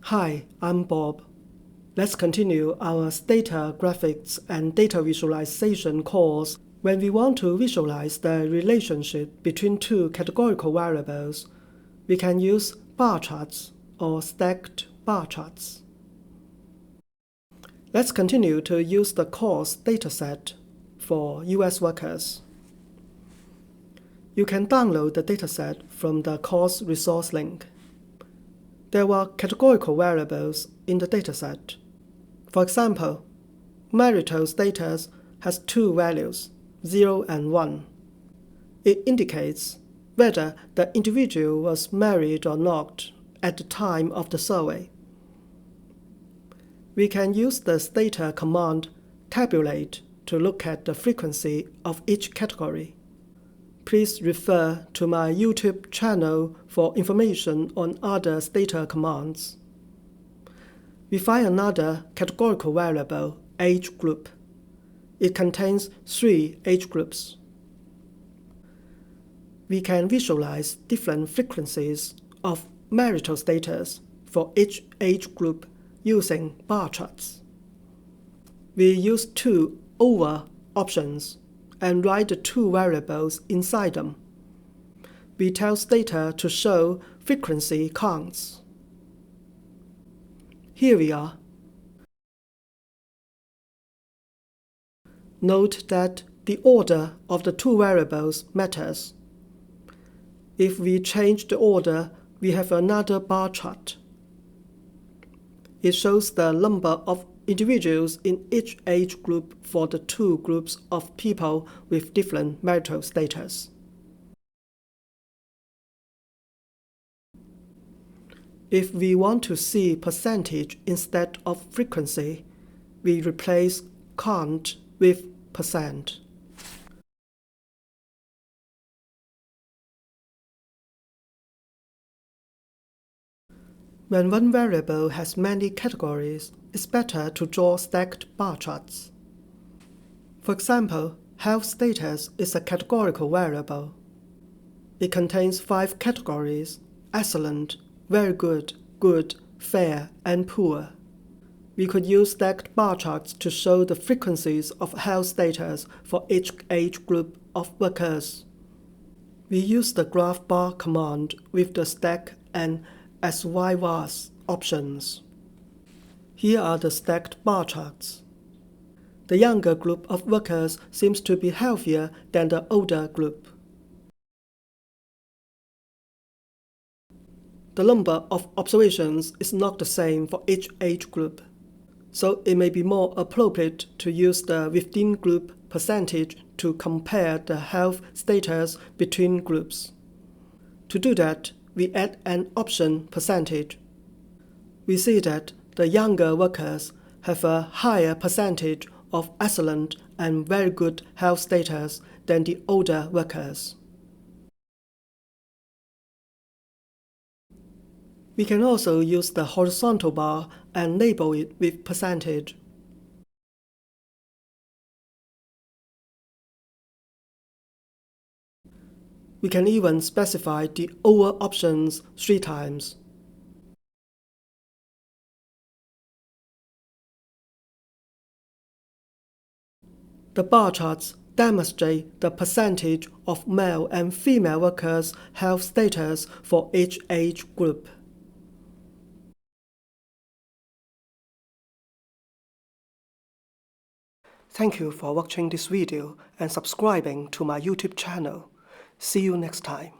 Hi, I'm Bob. Let's continue our Stata graphics and data visualization course. When we want to visualize the relationship between two categorical variables, we can use bar charts or stacked bar charts. Let's continue to use the course dataset for US workers. You can download the dataset from the course resource link. There were categorical variables in the dataset. For example, marital status has two values, 0 and 1. It indicates whether the individual was married or not at the time of the survey. We can use the Stata command tabulate to look at the frequency of each category. Please refer to my YouTube channel for information on other Stata commands. We find another categorical variable, age group. It contains 3 age groups. We can visualize different frequencies of marital status for each age group using bar charts. We use two over options and write the two variables inside them. We tell Stata to show frequency counts. Here we are. Note that the order of the two variables matters. If we change the order, we have another bar chart. It shows the number of individuals in each age group for the two groups of people with different marital status. If we want to see percentage instead of frequency, we replace count with percent. When one variable has many categories, it's better to draw stacked bar charts. For example, health status is a categorical variable. It contains 5 categories: excellent, very good, good, fair, and poor. We could use stacked bar charts to show the frequencies of health status for each age group of workers. We use the graph bar command with the stack and asyvars options. Here are the stacked bar charts. The younger group of workers seems to be healthier than the older group. The number of observations is not the same for each age group, so it may be more appropriate to use the within group percentage to compare the health status between groups. To do that, we add an option percentage. We see that the younger workers have a higher percentage of excellent and very good health status than the older workers. We can also use the horizontal bar and label it with percentage. We can even specify the over options 3 times. The bar charts demonstrate the percentage of male and female workers' health status for each age group. Thank you for watching this video and subscribing to my YouTube channel. See you next time.